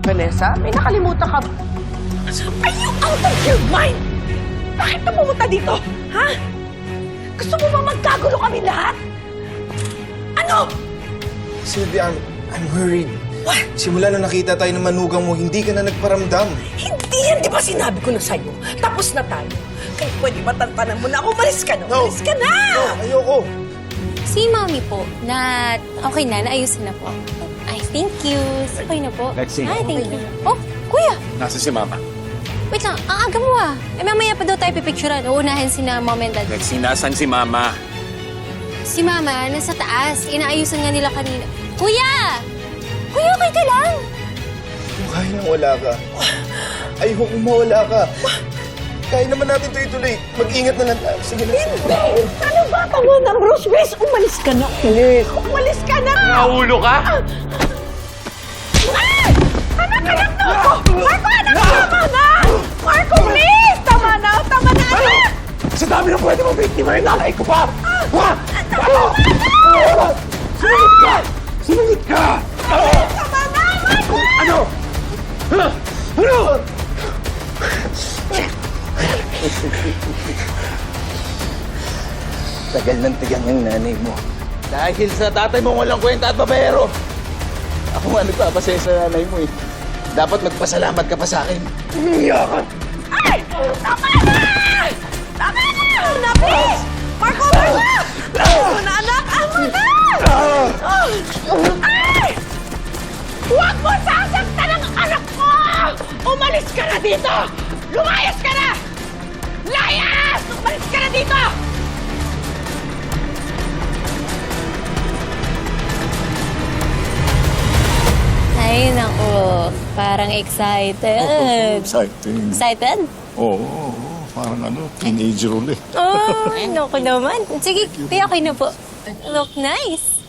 Vanessa, may nakalimutan ka. Are you out of your mind? Bakit ka pumunta dito? Ha? Gusto mo ba magkagulo kami lahat? Ano? Sylvia, I'm worried. What? Simula nung nakita tayo ng manugang mo, hindi ka na nagparamdam. Hindi yan, di ba sinabi ko na sa'yo? Tapos na tayo. Kaya pwede ba tantanan mo na? Umalis ka na, umalis ka na! No, ayoko. Si Mami po, na okay na, naayusin na po. Ay, thank you. Okay na po. Lexi. Ay, thank you. Oh, Kuya! Nasa si Mama. Wait lang, ang aga mo ah. Eh, mamaya pa daw tayo pipicturean. Uunahin si na Mom and Dad. Lexi, nasan si Mama? Si Mama, nasa taas. Inaayusan nga nila kanina. Kuya! Kuya, okay ka lang? Kung kaya nang wala ka, ayoko mawala ka. Kaya naman natin ituloy. Mag-ingat na lang tayo. Sige na. Hindi! Ano ba? Tama na, Bruce Grace! Umalis ka na! Please! Umalis ka na! Naulo ka? Ay! Anak ka lang na ako! Marco, anak! Tama na! Marco, please! Tama na! Tama na, anak! Sa dami na pwede mong biktima yung nanay ko pa! Ha? Tama na! Sumunod ka! Sumunod ka! Tama na, Marco! Ano? Ha? Ano? Tagal ng tigang ng nanay mo. Dahil sa tatay mong walang kwenta at babayero. Ako nga nagpapasaya sa nanay mo eh. Dapat magpasalamat ka pa sa akin. Iyakan! Ay! Tama na! Tama na! Na, please! Marco, Marco! Tama na, anak! Tama na! Ay! Huwag mo sasaktan ang anak ko! Umalis ka na dito! Lumayas ka na! Layas! Umalis ka na dito! Ay, naku. Parang excited. Exciting. Excited? Oo, parang teenager ulit. Oh, naku naman. Sige, kaya okay na po. Look nice.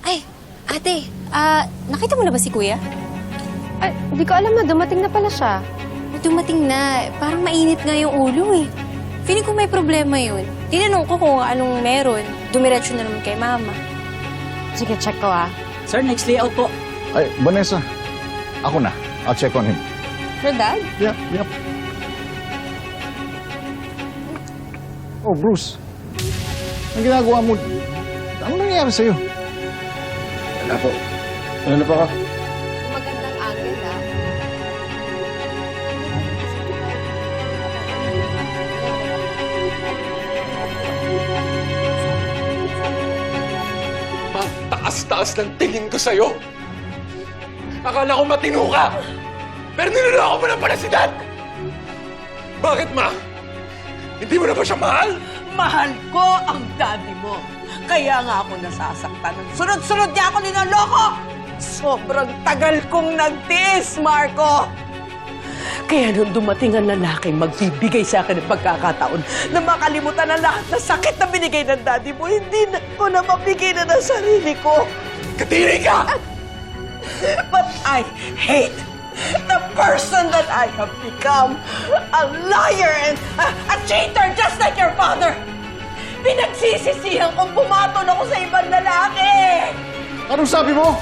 Ay, ate, nakita mo na ba si Kuya? Ay, hindi ko alam na. Dumating na pala siya. Dumating na. Parang mainit nga yung ulo eh. Feeling ko may problema yun. Tinanong ko kung anong meron. Dumiretso na naman kay Mama. Sige, check ko ah. Sir, next layout po. Ay, Vanessa. Ako na. I'll check on him. Your dad? Yeah, yep. Oh, Bruce. Ang ginagawa mo, ano nangyayari sa'yo? Wala po. Ano na pa ka? Magandang angle ah. Taas-taas ng tingin ko sa'yo. Akala ko matino ka. Pero niloloko mo na pala si Dad. Bakit, Ma? Hindi mo na ba siya mahal? Mahal ko ang daddy mo. Kaya nga ako nasasaktan. Sunod-sunod niya ako nilaloko! Sobrang tagal kong nagtiis, Marco! Kaya nung dumating ang lalaking magbibigay sa akin ng pagkakataon na makalimutan ang lahat na sakit na binigay ng daddy mo, hindi na ko na mabigay na ng sarili ko. Katiri ka! But I hate the person that I have become. A liar and a cheater just like your father. Pinagsisisihan kong pumatol ako sa ibang lalaki. Anong sabi mo?